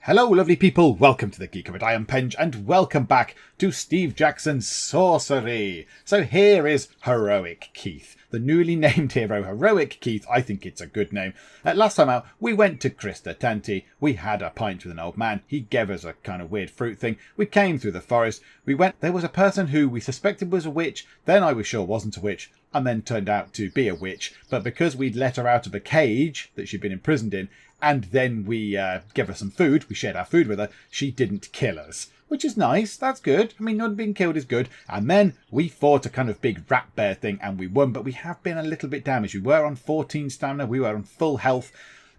Hello lovely people, welcome to the Geek of it. I am Penge and welcome back to Steve Jackson's Sorcery. So here is Heroic Keith, the newly named hero Heroic Keith. I think it's a good name. Last time out we went to Tanti. We had a pint with an old man. He gave us a kind of weird fruit thing. We came through the forest. There was a person who we suspected was a witch, then I was sure wasn't a witch, and then turned out to be a witch. But because we'd let her out of a cage that she'd been imprisoned in, and then we gave her some food, we shared our food with her, she didn't kill us. Which is nice, that's good. I mean, not being killed is good. And then we fought a kind of big rat bear thing and we won, but we have been a little bit damaged. We were on 14 stamina, we were on full health.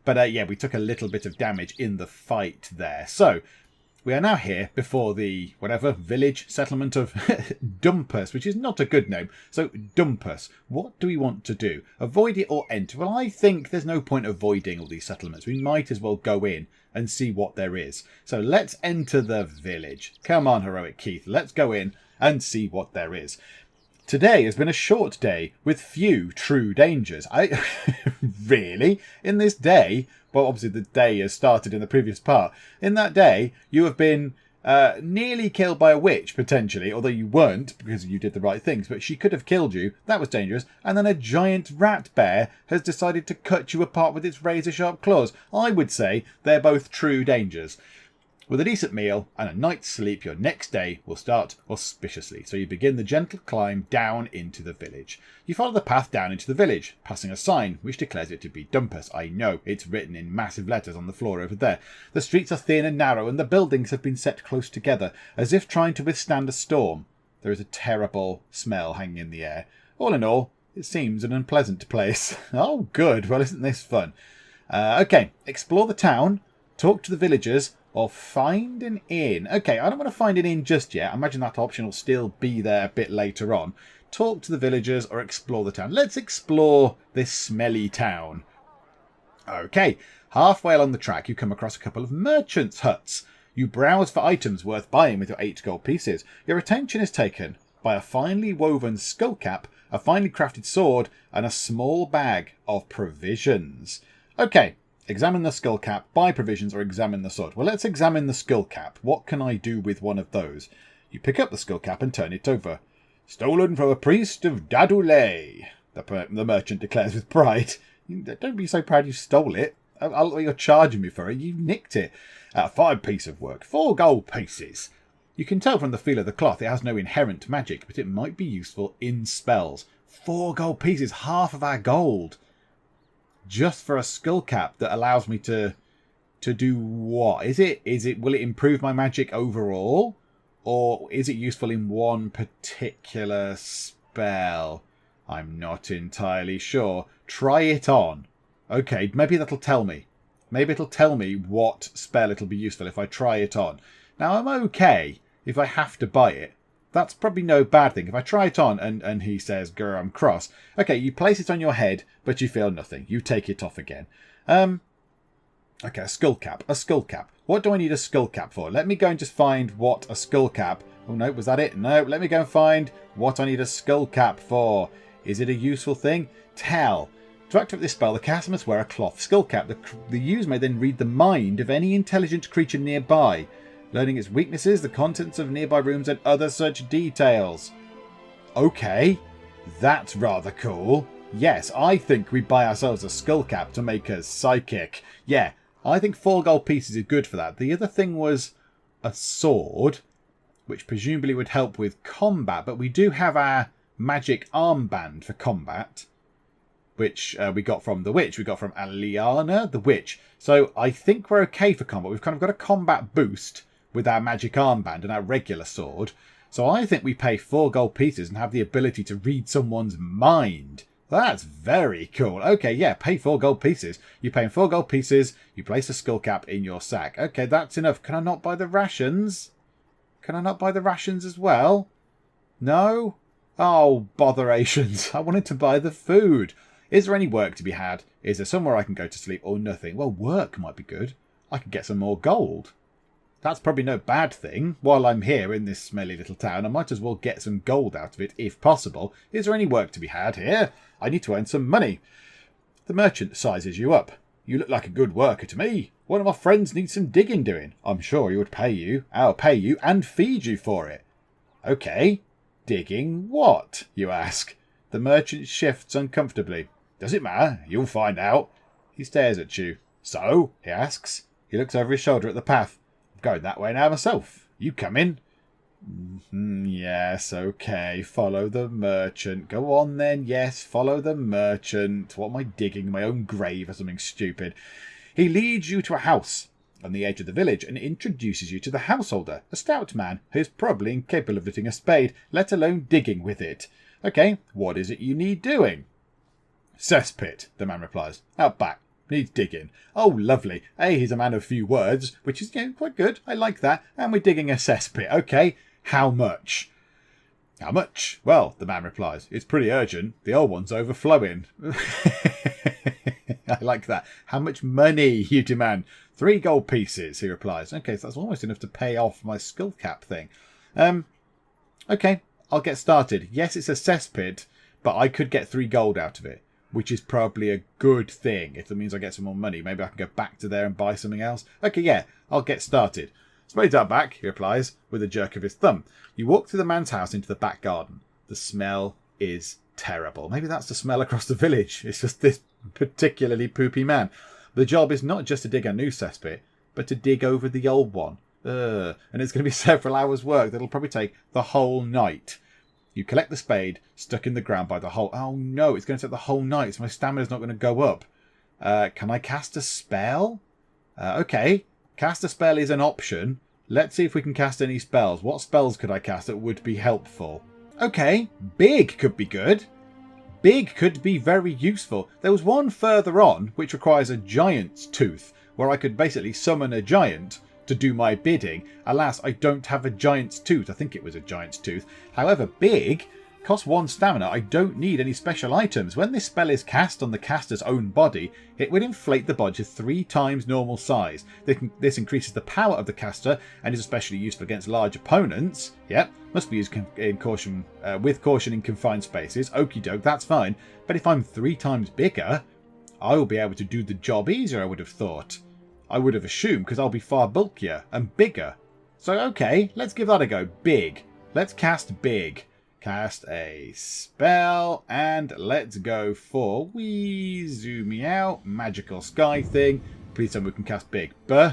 But yeah, we took a little bit of damage in the fight there. So, we are now here before the, village settlement of Dhumpus, which is not a good name. So, Dhumpus, what do we want to do? Avoid it or enter? Well, I think there's no point avoiding all these settlements. We might as well go in and see what there is. So, let's enter the village. Come on, Heroic Keith, let's go in and see what there is. Today has been a short day with few true dangers. Really? In this day? Well, obviously the day has started in the previous part. In that day, you have been nearly killed by a witch, potentially, although you weren't because you did the right things, but she could have killed you. That was dangerous. And then a giant rat bear has decided to cut you apart with its razor-sharp claws. I would say they're both true dangers. With a decent meal and a night's sleep, your next day will start auspiciously. So you begin the gentle climb down into the village. You follow the path down into the village, passing a sign which declares it to be Dhumpus. I know, it's written in massive letters on the floor over there. The streets are thin and narrow and the buildings have been set close together, as if trying to withstand a storm. There is a terrible smell hanging in the air. All in all, it seems an unpleasant place. Oh, good. Well, isn't this fun? Okay, explore the town, talk to the villagers, or find an inn. Okay, I don't want to find an inn just yet. I imagine that option will still be there a bit later on. Talk to the villagers or explore the town. Let's explore this smelly town. Okay, halfway along the track you come across a couple of merchants' huts. You browse for items worth buying with your 8 gold pieces. Your attention is taken by a finely woven skull cap, a finely crafted sword, and a small bag of provisions. Okay. Examine the skull cap, buy provisions, or examine the sword. Well, let's examine the skull cap. What can I do with one of those? You pick up the skull cap and turn it over. Stolen from a priest of Dadulay, the merchant declares with pride. Don't be so proud you stole it. You're charging me for it. You nicked it. 5 piece of work. 4 gold pieces. You can tell from the feel of the cloth it has no inherent magic, but it might be useful in spells. 4 gold pieces, half of our gold. Just for a skull cap that allows me to do what? Will it improve my magic overall? Or is it useful in one particular spell? I'm not entirely sure. Try it on. Okay, maybe that'll tell me. Maybe it'll tell me what spell it'll be useful if I try it on. Now, I'm okay if I have to buy it. That's probably no bad thing. If I try it on and he says, grr, I'm cross. Okay, you place it on your head, but you feel nothing. You take it off again. Okay, a skull cap. A skull cap. What do I need a skull cap for? Let me go and just find what a skull cap... Oh, no, was that it? No, let me go and find what I need a skull cap for. Is it a useful thing? Tell. To activate this spell, the caster must wear a cloth skull cap. The user may then read the mind of any intelligent creature nearby, learning its weaknesses, the contents of nearby rooms, and other such details. Okay, that's rather cool. Yes, I think we buy ourselves a skull cap to make us psychic. Yeah, I think 4 gold pieces is good for that. The other thing was a sword, which presumably would help with combat, but we do have our magic armband for combat, which we got from the witch. We got from Aliana, the witch. So I think we're okay for combat. We've kind of got a combat boost with our magic armband and our regular sword. So I think we pay 4 gold pieces and have the ability to read someone's mind. That's very cool. Okay, yeah, pay 4 gold pieces. You pay 4 gold pieces, you place a skull cap in your sack. Okay, that's enough. Can I not buy the rations? Can I not buy the rations as well? No? Oh, botherations. I wanted to buy the food. Is there any work to be had? Is there somewhere I can go to sleep or nothing? Well, work might be good. I could get some more gold. That's probably no bad thing. While I'm here in this smelly little town, I might as well get some gold out of it, if possible. Is there any work to be had here? I need to earn some money. The merchant sizes you up. You look like a good worker to me. One of my friends needs some digging doing. I'm sure he would pay you. I'll pay you and feed you for it. Okay. Digging what? You ask. The merchant shifts uncomfortably. Does it matter? You'll find out. He stares at you. So? He asks. He looks over his shoulder at the path. I'm going that way now myself. You coming? Yes, okay. Follow the merchant. Go on then. Yes, follow the merchant. What am I digging? My own grave or something stupid. He leads you to a house on the edge of the village and introduces you to the householder, a stout man who is probably incapable of lifting a spade, let alone digging with it. Okay, what is it you need doing? Cesspit, the man replies. Out back. Needs digging. Oh, lovely. Hey, he's a man of few words, which is quite good. I like that. And we're digging a cesspit. Okay, how much? How much? Well, the man replies, it's pretty urgent. The old one's overflowing. I like that. How much money, you demand? 3 gold pieces, he replies. Okay, so that's almost enough to pay off my skill cap thing. Okay, I'll get started. Yes, it's a cesspit, but I could get 3 gold out of it, which is probably a good thing. If it means I get some more money, maybe I can go back to there and buy something else. Okay, yeah, I'll get started. Spades out back, he replies, with a jerk of his thumb. You walk through the man's house into the back garden. The smell is terrible. Maybe that's the smell across the village. It's just this particularly poopy man. The job is not just to dig a new cesspit, but to dig over the old one. And it's going to be several hours' work that'll probably take the whole night. You collect the spade, stuck in the ground by the hole. Oh no, it's going to take the whole night, so my stamina's not going to go up. Can I cast a spell? Okay, cast a spell is an option. Let's see if we can cast any spells. What spells could I cast that would be helpful? Okay, big could be good. Big could be very useful. There was one further on, which requires a giant's tooth, where I could basically summon a giant to do my bidding. Alas, I don't have a giant's tooth. I think it was a giant's tooth. However, big costs 1 stamina. I don't need any special items. When this spell is cast on the caster's own body, it would inflate the body to 3 times normal size. This increases the power of the caster and is especially useful against large opponents. Yep, must be used with caution in confined spaces. Okie doke, that's fine. But if I'm 3 times bigger, I will be able to do the job easier, I would have thought. I would have assumed, because I'll be far bulkier and bigger. So, okay, let's give that a go. Big. Let's cast big. Cast a spell, and let's go for, zoom me out, magical sky thing. Please tell me we can cast big. Go.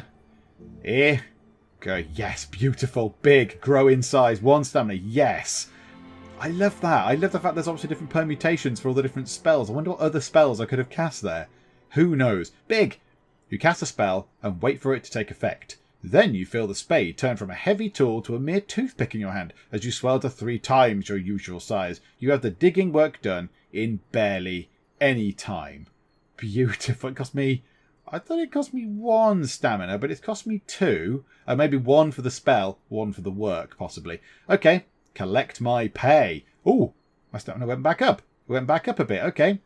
Yes, beautiful, big, grow in size, 1 stamina, yes. I love that. I love the fact there's obviously different permutations for all the different spells. I wonder what other spells I could have cast there. Who knows? Big. You cast a spell and wait for it to take effect. Then you feel the spade turn from a heavy tool to a mere toothpick in your hand as you swell to 3 times your usual size. You have the digging work done in barely any time. Beautiful. It cost me... I thought it cost me 1 stamina, but it's cost me 2. Maybe 1 for the spell, 1 for the work, possibly. Okay, collect my pay. Ooh, my stamina went back up. It went back up a bit. Okay.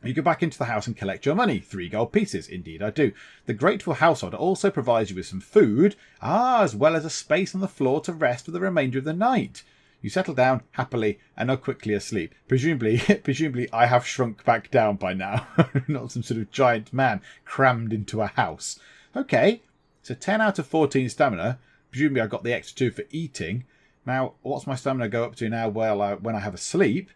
You go back into the house and collect your money. 3 gold pieces. Indeed, I do. The grateful householder also provides you with some food, as well as a space on the floor to rest for the remainder of the night. You settle down happily and are quickly asleep. Presumably, I have shrunk back down by now. Not some sort of giant man crammed into a house. Okay, so 10 out of 14 stamina. Presumably, I got the extra 2 for eating. Now, what's my stamina go up to now? Well, when I have a sleep.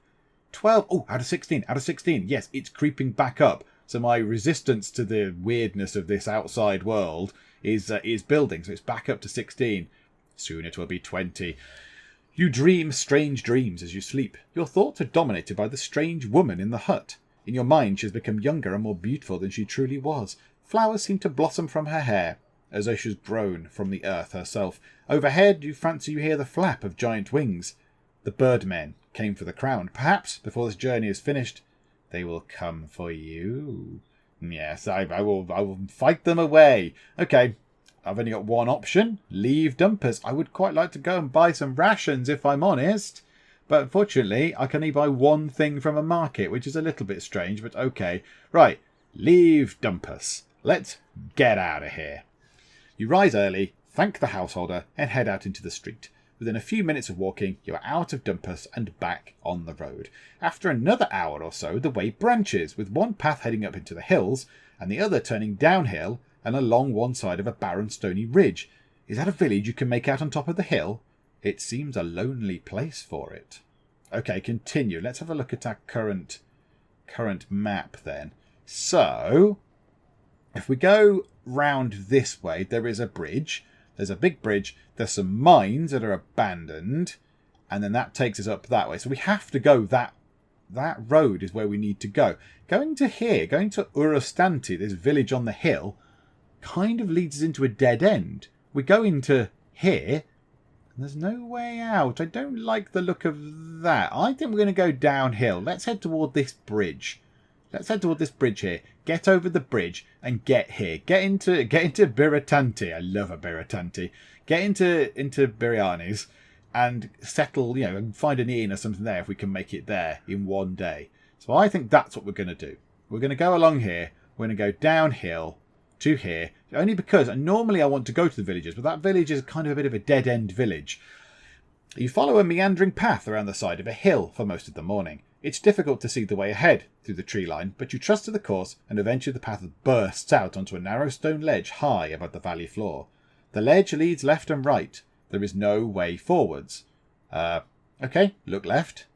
12. Oh, out of 16. Out of 16. Yes, it's creeping back up. So my resistance to the weirdness of this outside world is building. So it's back up to 16. Soon it will be 20. You dream strange dreams as you sleep. Your thoughts are dominated by the strange woman in the hut. In your mind, she has become younger and more beautiful than she truly was. Flowers seem to blossom from her hair, as though she has grown from the earth herself. Overhead, you fancy you hear the flap of giant wings. The birdmen came for the crown. Perhaps, before this journey is finished, they will come for you. Yes, I will fight them away. Okay, I've only got 1 option. Leave Dhumpus. I would quite like to go and buy some rations, if I'm honest. But unfortunately, I can only buy 1 thing from a market, which is a little bit strange, but okay. Right, leave Dhumpus. Let's get out of here. You rise early, thank the householder, and head out into the street. Within a few minutes of walking, you are out of Dhumpus and back on the road. After another hour or so, the way branches, with one path heading up into the hills and the other turning downhill and along one side of a barren stony ridge. Is that a village you can make out on top of the hill? It seems a lonely place for it. Okay, continue. Let's have a look at our current map then. So, if we go round this way, there is a bridge. There's a big bridge. There's some mines that are abandoned. And then that takes us up that way. So we have to go that road is where we need to go. Going to here, going to Urastanti, this village on the hill, kind of leads us into a dead end. We go into here, and there's no way out. I don't like the look of that. I think we're going to go downhill. Let's head toward this bridge. Let's head toward this bridge here. Get over the bridge and get here. Get into Biratanti. I love a Biratanti. Get into Biriani's and settle, and find an inn or something there if we can make it there in one day. So I think that's what we're going to do. We're going to go along here. We're going to go downhill to here. Only because normally I want to go to the villages, but that village is kind of a bit of a dead-end village. You follow a meandering path around the side of a hill for most of the morning. It's difficult to see the way ahead through the tree line, but you trust to the course, and eventually the path bursts out onto a narrow stone ledge high above the valley floor. The ledge leads left and right. There is no way forwards. Okay, look left.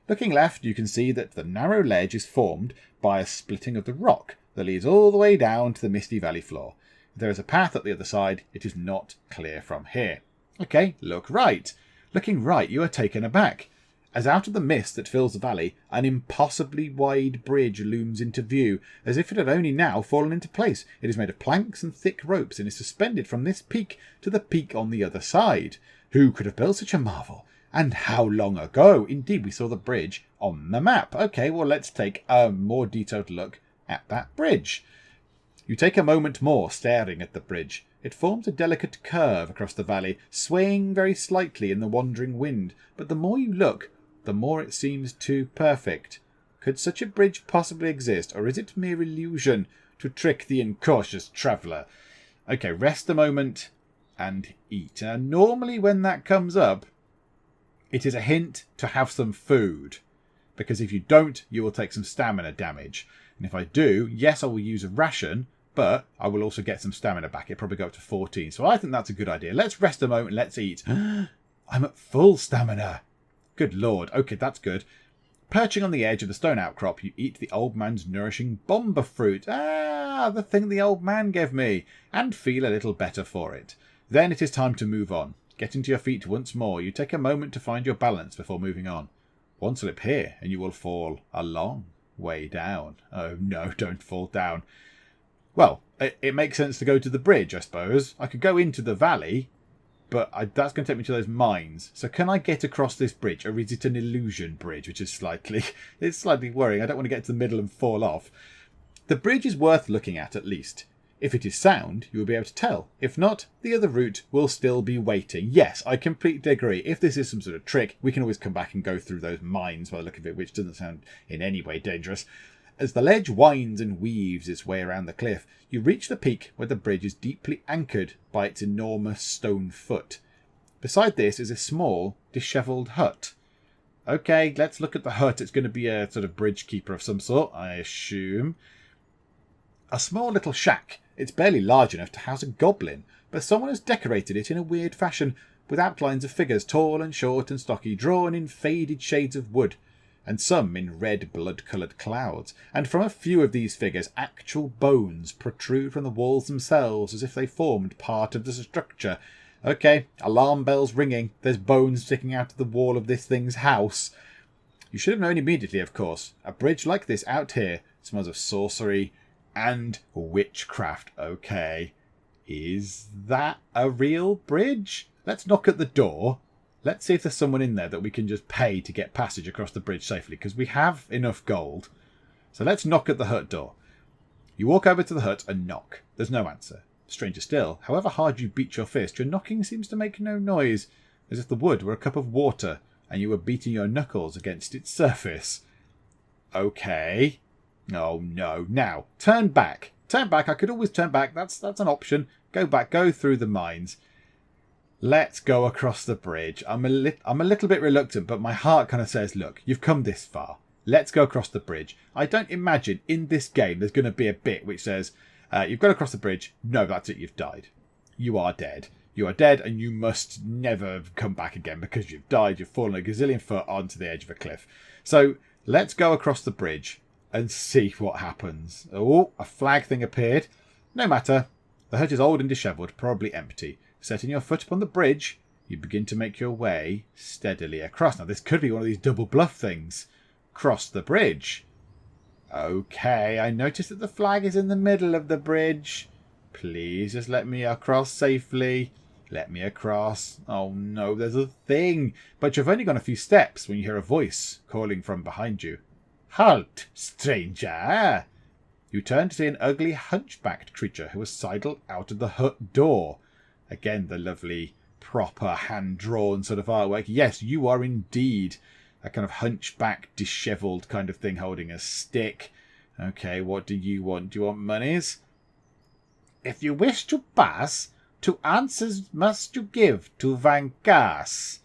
Looking left, you can see that the narrow ledge is formed by a splitting of the rock that leads all the way down to the misty valley floor. If there is a path at the other side, it is not clear from here. Okay, look right. Looking right, you are taken aback, as out of the mist that fills the valley, an impossibly wide bridge looms into view, as if it had only now fallen into place. It is made of planks and thick ropes, and is suspended from this peak to the peak on the other side. Who could have built such a marvel? And how long ago? Indeed, we saw the bridge on the map. Okay, well, let's take a more detailed look at that bridge. You take a moment more staring at the bridge. It forms a delicate curve across the valley, swaying very slightly in the wandering wind, but the more you look, the more it seems too perfect. Could such a bridge possibly exist, or is it mere illusion to trick the incautious traveller? Okay, rest a moment and eat. Normally when that comes up, it is a hint to have some food, because if you don't, you will take some stamina damage. And if I do, yes, I will use a ration, but I will also get some stamina back. It'll probably go up to 14. So I think that's a good idea. Let's rest a moment. Let's eat. I'm at full stamina. Good lord. Okay, that's good. Perching on the edge of the stone outcrop, you eat the old man's nourishing bomba fruit. Ah, the thing the old man gave me. And feel a little better for it. Then it is time to move on. Getting to your feet once more, you take a moment to find your balance before moving on. One slip here, and you will fall a long way down. Oh no, don't fall down. Well, it makes sense to go to the bridge, I suppose. I could go into the valley, but that's going to take me to those mines. So can I get across this bridge, or is it an illusion bridge, which is slightly worrying. I don't want to get to the middle and fall off. The bridge is worth looking at least. If it is sound, you will be able to tell. If not, the other route will still be waiting. Yes, I completely agree. If this is some sort of trick, we can always come back and go through those mines by the look of it, which doesn't sound in any way dangerous. As the ledge winds and weaves its way around the cliff, you reach the peak where the bridge is deeply anchored by its enormous stone foot. Beside this is a small, dishevelled hut. Okay, let's look at the hut. It's going to be a sort of bridge keeper of some sort, I assume. A small little shack. It's barely large enough to house a goblin, but someone has decorated it in a weird fashion, with outlines of figures tall and short and stocky, drawn in faded shades of wood, and some in red blood-coloured clouds. And from a few of these figures, actual bones protrude from the walls themselves, as if they formed part of the structure. Okay, alarm bells ringing. There's bones sticking out of the wall of this thing's house. You should have known immediately, of course. A bridge like this out here smells of sorcery and witchcraft. Okay, is that a real bridge? Let's knock at the door. Let's see if there's someone in there that we can just pay to get passage across the bridge safely, because we have enough gold. So let's knock at the hut door. You walk over to the hut and knock. There's no answer. Stranger still, however hard you beat your fist, your knocking seems to make no noise, as if the wood were a cup of water and you were beating your knuckles against its surface. Okay. Oh no. Now, turn back. Turn back. I could always turn back. That's an option. Go back. Go through the mines. Let's go across the bridge. I'm a little bit reluctant, but my heart kind of says, look, you've come this far. let's go across the bridge. I don't imagine in this game there's going to be a bit which says, you've got to cross the bridge. No, that's it. You've died. You are dead. You are dead and you must never come back again because you've died. You've fallen a gazillion foot onto the edge of a cliff. So let's go across the bridge and see what happens. Oh, a flag thing appeared. No matter. The hut is old and dishevelled, probably empty. Setting your foot upon the bridge, you begin to make your way steadily across. Now, this could be one of these double bluff things. Cross the bridge. Okay, I notice that the flag is in the middle of the bridge. Please just let me across safely. Let me across. Oh no, there's a thing. But you've only gone a few steps when you hear a voice calling from behind you. Halt, stranger! You turn to see an ugly hunchbacked creature who has sidled out of the hut door. Again, the lovely, proper, hand-drawn sort of artwork. Yes, you are indeed a kind of hunchback, dishevelled kind of thing holding a stick. Okay, what do you want? Do you want monies? If you wish to pass, 2 answers must you give to Van Kaas.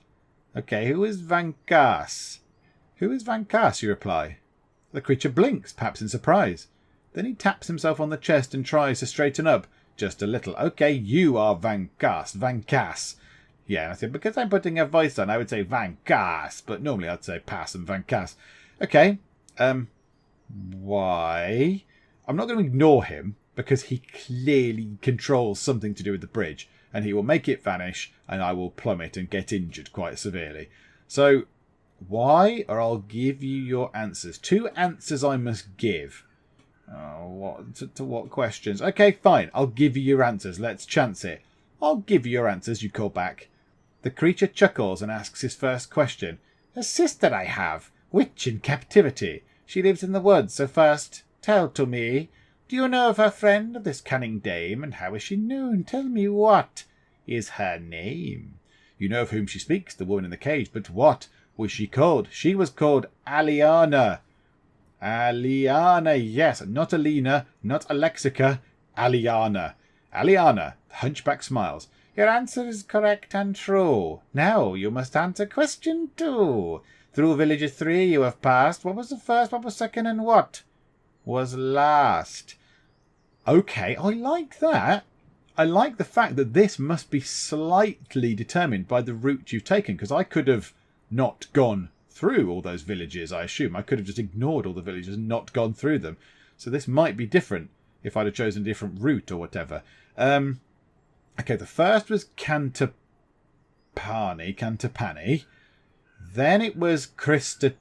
Okay, who is Van Kaas? Who is Van Kaas, you reply. The creature blinks, perhaps in surprise. Then he taps himself on the chest and tries to straighten up just a little. Okay, you are Van Kaas. Van Kaas. Yeah, I said, because I'm putting a voice on, I would say Van Kaas, but normally I'd say Pass and Van Kaas. Okay, why? I'm not going to ignore him, because he clearly controls something to do with the bridge, and he will make it vanish, and I will plummet and get injured quite severely. So, why? Or I'll give you your answers. 2 answers I must give. Oh, what to what questions? Okay, fine. I'll give you your answers. Let's chance it. I'll give you your answers, you call back. The creature chuckles and asks his first question. A sister I have, witch in captivity. She lives in the woods, so first, tell to me, do you know of her friend, of this cunning dame, and how is she known? Tell me what is her name? You know of whom she speaks, the woman in the cage, but what was she called? She was called Aliana. Aliana, yes, not Alina, not Alexica, Aliana. Aliana, the hunchback smiles. Your answer is correct and true. Now you must answer question 2. Through villages 3 you have passed. What was the first, what was second, and what was last? Okay, I like that. I like the fact that this must be slightly determined by the route you've taken, because I could have not gone through all those villages, I assume. I could have just ignored all the villages and not gone through them. So this might be different if I'd have chosen a different route or whatever. Okay, the first was Cantapani. Then it was Cristatanti.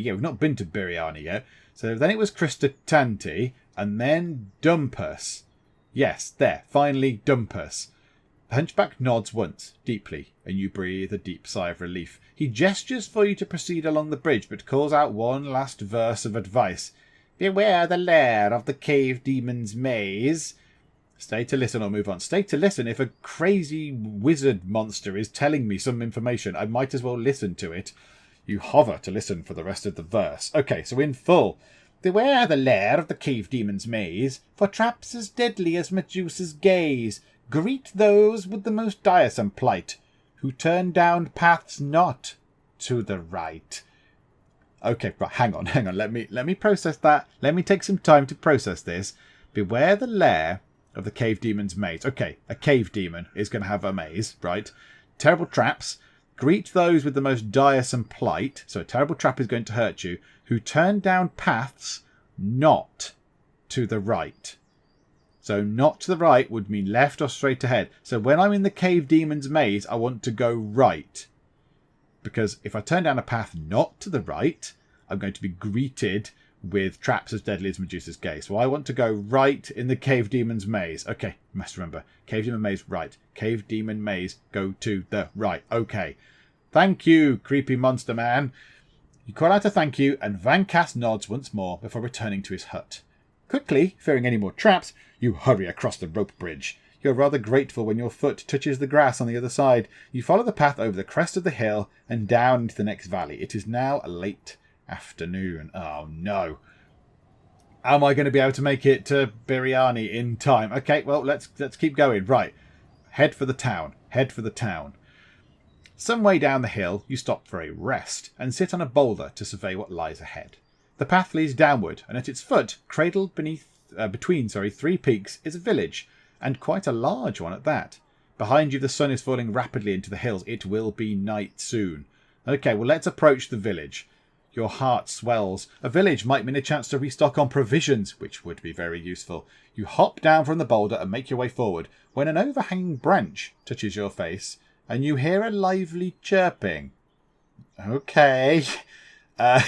Yeah, we've not been to Biryani yet. So then it was Cristatanti, and then Dhumpus. Yes, there, finally Dhumpus. The hunchback nods once, deeply, and you breathe a deep sigh of relief. He gestures for you to proceed along the bridge, but calls out one last verse of advice. Beware the lair of the cave demon's maze. Stay to listen or move on. Stay to listen. If a crazy wizard monster is telling me some information, I might as well listen to it. You hover to listen for the rest of the verse. Okay, so in full. Beware the lair of the cave demon's maze, for traps as deadly as Medusa's gaze. Greet those with the most diresome plight, who turn down paths not to the right. Okay, right, hang on. Let me process that. Let me take some time to process this. Beware the lair of the cave demon's maze. Okay, a cave demon is going to have a maze, right? Terrible traps. Greet those with the most diresome plight. So a terrible trap is going to hurt you. Who turn down paths not to the right. So not to the right would mean left or straight ahead. So when I'm in the cave demon's maze, I want to go right. Because if I turn down a path not to the right, I'm going to be greeted with traps as deadly as Medusa's gaze. So I want to go right in the cave demon's maze. Okay, must remember. Cave demon maze, right. Cave demon maze, go to the right. Okay. Thank you, creepy monster man. You call out a thank you, and Van Kaas nods once more before returning to his hut. Quickly, fearing any more traps, you hurry across the rope bridge. You're rather grateful when your foot touches the grass on the other side. You follow the path over the crest of the hill and down into the next valley. It is now late afternoon. Oh no. Am I going to be able to make it to Biryani in time? Okay, well, let's keep going. Right. Head for the town. Head for the town. Some way down the hill, you stop for a rest and sit on a boulder to survey what lies ahead. The path leads downward, and at its foot, cradled between three peaks, is a village, and quite a large one at that. Behind you, the sun is falling rapidly into the hills. It will be night soon. Okay, well, let's approach the village. Your heart swells. A village might mean a chance to restock on provisions, which would be very useful. You hop down from the boulder and make your way forward when an overhanging branch touches your face and you hear a lively chirping. Okay. I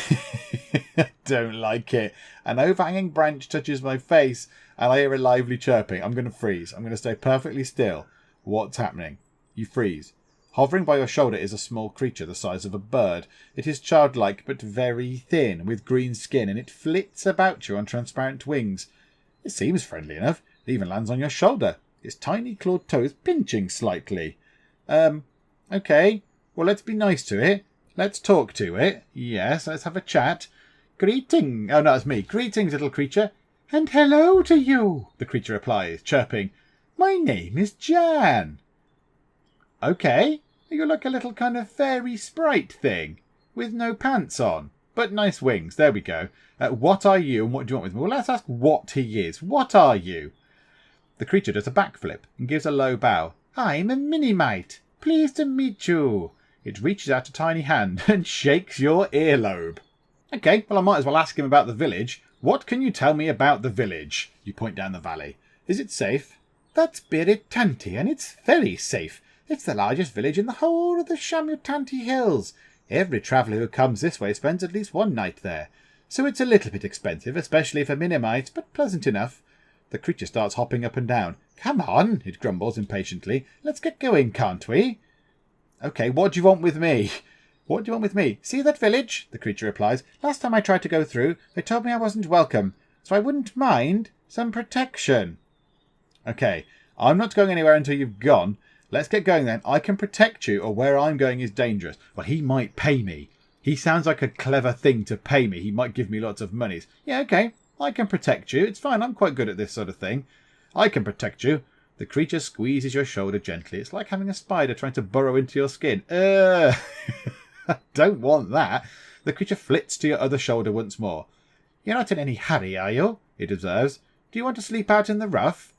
don't like it. An overhanging branch touches my face and I hear a lively chirping. I'm going to freeze. I'm going to stay perfectly still. What's happening? You freeze. Hovering by your shoulder is a small creature the size of a bird. It is childlike but very thin, with green skin, and it flits about you on transparent wings. It seems friendly enough. It even lands on your shoulder, its tiny clawed toes pinching slightly. Okay. Well, let's be nice to it. Let's talk to it. Yes, let's have a chat. Greeting. Oh, no, it's me. Greetings, little creature. And hello to you, the creature replies, chirping. My name is Jan. Okay. You're like a little kind of fairy sprite thing, with no pants on, but nice wings. There we go. What are you and what do you want with me? Well, let's ask what he is. What are you? The creature does a backflip and gives a low bow. I'm a Minimite. Pleased to meet you. It reaches out a tiny hand and shakes your earlobe. Okay, well, I might as well ask him about the village. What can you tell me about the village? You point down the valley. Is it safe? That's Shamutanti, and it's very safe. It's the largest village in the whole of the Shamutanti Hills. Every traveller who comes this way spends at least one night there. So it's a little bit expensive, especially for Minimites, but pleasant enough. The creature starts hopping up and down. Come on, it grumbles impatiently. Let's get going, can't we? Okay, what do you want with me? What do you want with me? See that village? The creature replies. Last time I tried to go through, they told me I wasn't welcome, so I wouldn't mind some protection. Okay, I'm not going anywhere until you've gone. Let's get going then. I can protect you, or where I'm going is dangerous. Well, he might pay me. He sounds like a clever thing to pay me. He might give me lots of monies. Yeah, okay. I can protect you. It's fine. I'm quite good at this sort of thing. I can protect you. The creature squeezes your shoulder gently. It's like having a spider trying to burrow into your skin. I don't want that. The creature flits to your other shoulder once more. You're not in any hurry, are you? It observes. Do you want to sleep out in the rough?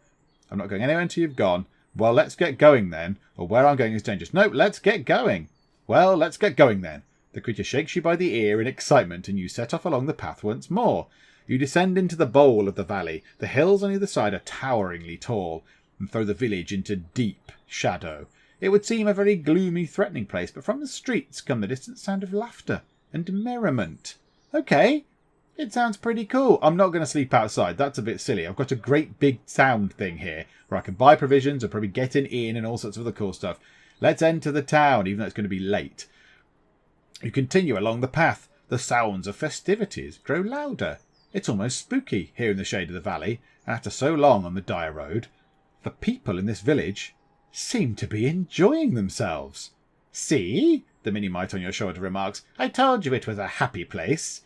I'm not going anywhere until you've gone. Well, let's get going then, or where I'm going is dangerous. No, let's get going. Well, let's get going then. The creature shakes you by the ear in excitement, and you set off along the path once more. You descend into the bowl of the valley. The hills on either side are toweringly tall, and throw the village into deep shadow. It would seem a very gloomy, threatening place, but from the streets come the distant sound of laughter and merriment. Okay, it sounds pretty cool. I'm not going to sleep outside. That's a bit silly. I've got a great big sound thing here where I can buy provisions and probably get an inn and all sorts of other cool stuff. Let's enter the town, even though it's going to be late. You continue along the path. The sounds of festivities grow louder. It's almost spooky here in the shade of the valley, and after so long on the dire road, the people in this village seem to be enjoying themselves. See? The Minimite on your shoulder remarks. I told you it was a happy place.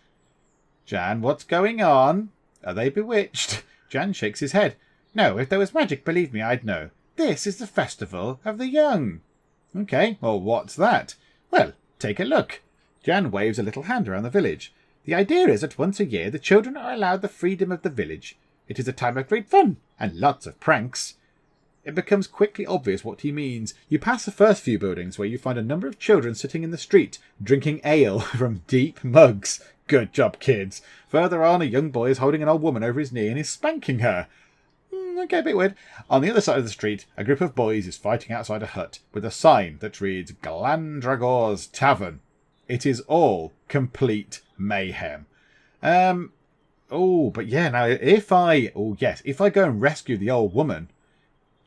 Jan, what's going on? Are they bewitched? Jan shakes his head. No, if there was magic, believe me, I'd know. This is the festival of the young. Okay, well, what's that? Well, take a look. Jan waves a little hand around the village. The idea is that once a year the children are allowed the freedom of the village. It is a time of great fun and lots of pranks. It becomes quickly obvious what he means. You pass the first few buildings where you find a number of children sitting in the street, drinking ale from deep mugs. Good job, kids. Further on, a young boy is holding an old woman over his knee and is spanking her. Okay, a bit weird. On the other side of the street, a group of boys is fighting outside a hut with a sign that reads Glandragor's Tavern. It is all complete mayhem. But yeah, now if I go and rescue the old woman,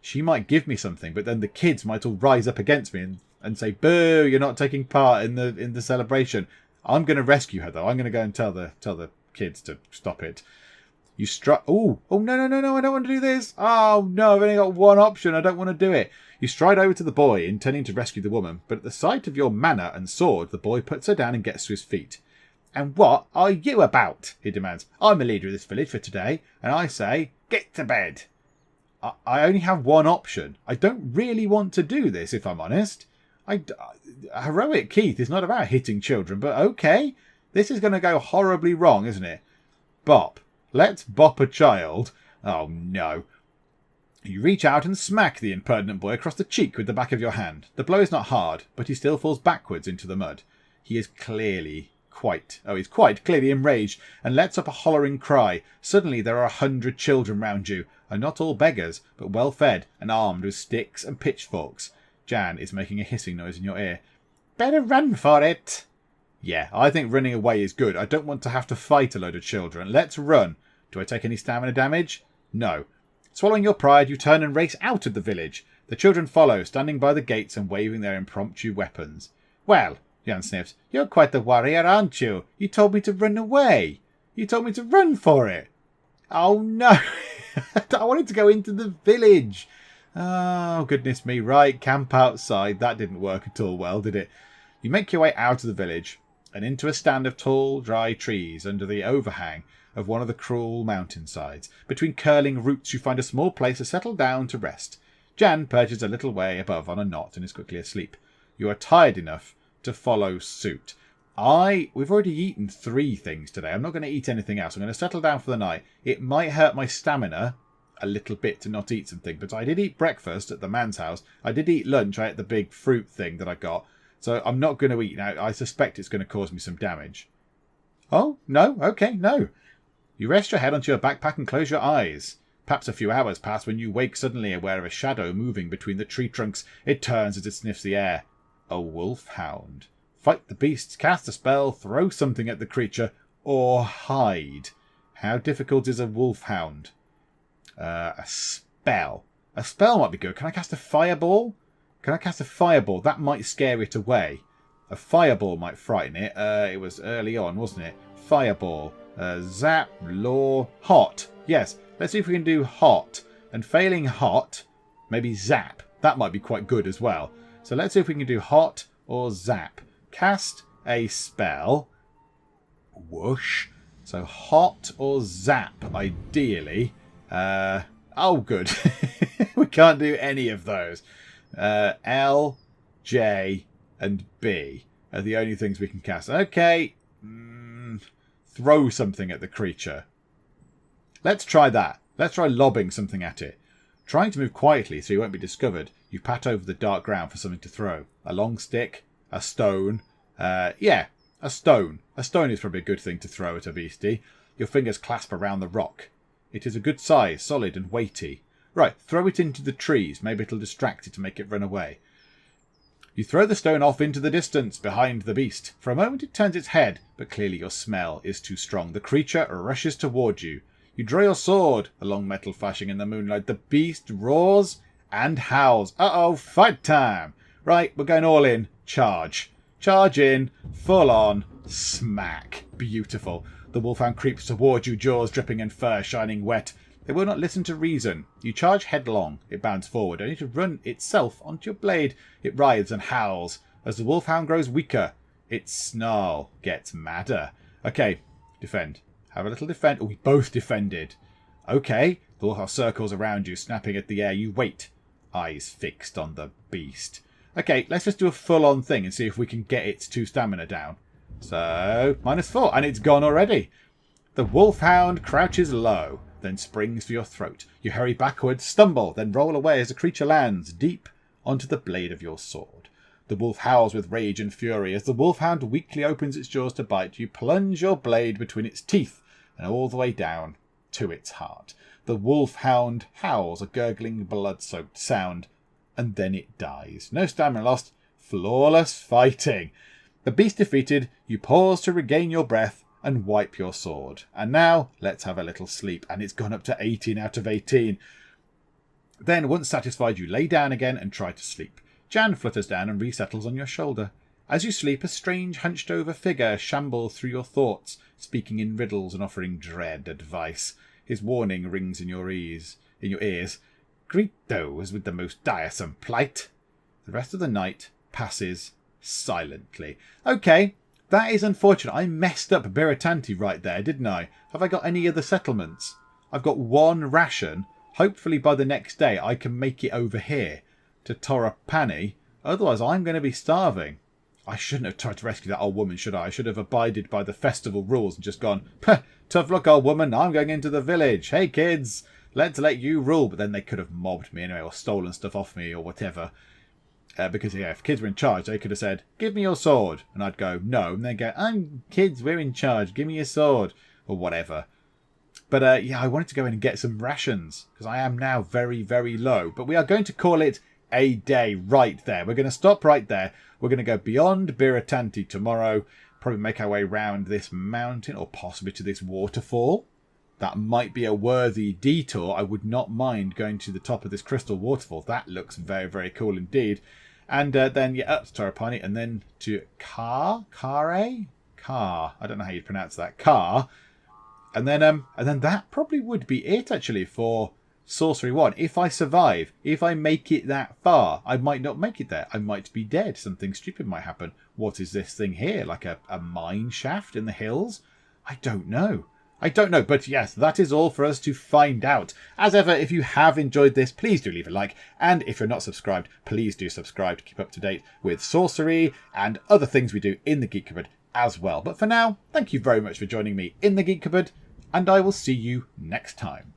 she might give me something, but then the kids might all rise up against me and say, boo, you're not taking part in the celebration. I'm going to rescue her, though. I'm going to go and tell the kids to stop it. You strike... Oh, no, I don't want to do this. Oh, no, I've only got one option. I don't want to do it. You stride over to the boy, intending to rescue the woman, but at the sight of your manner and sword, the boy puts her down and gets to his feet. And what are you about? He demands. I'm the leader of this village for today, and I say, get to bed. I only have one option. I don't really want to do this, if I'm honest. Heroic Keith is not about hitting children, but okay. This is going to go horribly wrong, isn't it? Bop. Let's bop a child. Oh, no. You reach out and smack the impertinent boy across the cheek with the back of your hand. The blow is not hard, but he still falls backwards into the mud. He is he's quite clearly enraged and lets up a hollering cry. Suddenly there are 100 children round you, and not all beggars, but well fed and armed with sticks and pitchforks. Jan is making a hissing noise in your ear. Better run for it. Yeah, I think running away is good. I don't want to have to fight a load of children. Let's run. Do I take any stamina damage? No. Swallowing your pride, you turn and race out of the village. The children follow, standing by the gates and waving their impromptu weapons. Well, Jan sniffs, you're quite the warrior, aren't you? You told me to run away. You told me to run for it. Oh, no. I wanted to go into the village. Oh, goodness me. Right, camp outside. That didn't work at all well, did it? You make your way out of the village and into a stand of tall, dry trees under the overhang of one of the cruel mountainsides. Between curling roots you find a small place to settle down to rest. Jan perches a little way above on a knot and is quickly asleep. You are tired enough to follow suit. We've already eaten 3 things today. I'm not going to eat anything else. I'm going to settle down for the night. It might hurt my stamina a little bit to not eat something, but I did eat breakfast at the man's house. I did eat lunch. I ate the big fruit thing that I got. So I'm not going to eat now. I suspect it's going to cause me some damage. Oh, no. Okay, no. You rest your head onto your backpack and close your eyes. Perhaps a few hours pass when you wake suddenly aware of a shadow moving between the tree trunks. It turns as it sniffs the air. A wolfhound. Fight the beast, cast a spell, throw something at the creature, or hide. How difficult is a wolfhound? A spell. A spell might be good. Can I cast a fireball? That might scare it away. A fireball might frighten it. It was early on, wasn't it? Fireball. Zap, law, hot. Yes, let's see if we can do hot. And failing hot, maybe zap. That might be quite good as well. So let's see if we can do hot or zap. Cast a spell. Whoosh. So hot or zap, ideally. Oh, good. We can't do any of those. L, J, and B are the only things we can cast. Okay. Throw something at the creature. Let's try that. Let's try lobbing something at it. Trying to move quietly so you won't be discovered, you pat over the dark ground for something to throw. A long stick, a stone. Yeah, a stone. A stone is probably a good thing to throw at a beastie. Your fingers clasp around the rock. It is a good size, solid and weighty. Right, throw it into the trees. Maybe it'll distract it to make it run away. You throw the stone off into the distance, behind the beast. For a moment it turns its head, but clearly your smell is too strong. The creature rushes towards you. You draw your sword, a long metal flashing in the moonlight. The beast roars and howls. Uh-oh, fight time! Right, we're going all in. Charge. Charge in, full on, smack. Beautiful. The wolfhound creeps towards you, jaws dripping and fur shining wet. It will not listen to reason. You charge headlong. It bounds forward, only to run itself onto your blade. It writhes and howls. As the wolfhound grows weaker, its snarl gets madder. Okay, defend. Have a little defend. Oh, we both defended. Okay, the wolfhound circles around you, snapping at the air. You wait, eyes fixed on the beast. Okay, let's just do a full-on thing and see if we can get its 2 stamina down. So, -4, and it's gone already. The wolfhound crouches low, then springs for your throat. You hurry backwards, stumble, then roll away as the creature lands deep onto the blade of your sword. The wolf howls with rage and fury. As the wolfhound weakly opens its jaws to bite, you plunge your blade between its teeth and all the way down to its heart. The wolfhound howls a gurgling, blood-soaked sound, and then it dies. No stamina lost. Flawless fighting. The beast defeated, you pause to regain your breath and wipe your sword. And now, let's have a little sleep. And it's gone up to 18 out of 18. Then, once satisfied, you lay down again and try to sleep. Jan flutters down and resettles on your shoulder. As you sleep, a strange hunched-over figure shambles through your thoughts, speaking in riddles and offering dread advice. His warning rings in your ears. Greet those with the most diresome plight. The rest of the night passes silently. Okay, that is unfortunate. I messed up Biratanti right there, didn't I? Have I got any other settlements? I've got 1 ration. Hopefully by the next day I can make it over here to Torapani. Otherwise, I'm going to be starving. I shouldn't have tried to rescue that old woman, should I? I should have abided by the festival rules and just gone, tough luck, old woman, I'm going into the village. Hey, kids, let's let you rule. But then they could have mobbed me anyway or stolen stuff off me or whatever. Because, yeah, if kids were in charge, they could have said, give me your sword. And I'd go, no. And they'd go, kids, we're in charge. Give me your sword. Or whatever. But, yeah, I wanted to go in and get some rations. Because I am now very, very low. But we are going to call it a day right there. We're going to stop right there. We're going to go beyond Biratanti tomorrow. Probably make our way round this mountain or possibly to this waterfall. That might be a worthy detour. I would not mind going to the top of this crystal waterfall. That looks very, very cool indeed. And then, yeah, up to Torapani and then to Kharé? I don't know how you'd pronounce that. And then that probably would be it, actually, for Sorcery 1. If I survive, if I make it that far, I might not make it there. I might be dead. Something stupid might happen. What is this thing here? Like a mine shaft in the hills? I don't know. But yes, that is all for us to find out. As ever, if you have enjoyed this, please do leave a like. And if you're not subscribed, please do subscribe to keep up to date with Sorcery and other things we do in the Geek Cupboard as well. But for now, thank you very much for joining me in the Geek Cupboard, and I will see you next time.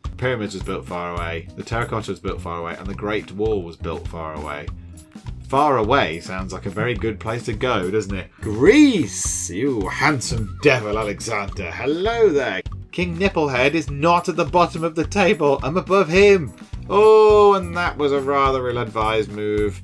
The pyramids was built far away, the terracotta was built far away, and the Great Wall was built far away. Far away sounds like a very good place to go, doesn't it? Greece! You handsome devil, Alexander. Hello there. King Nipplehead is not at the bottom of the table. I'm above him. Oh, and that was a rather ill-advised move.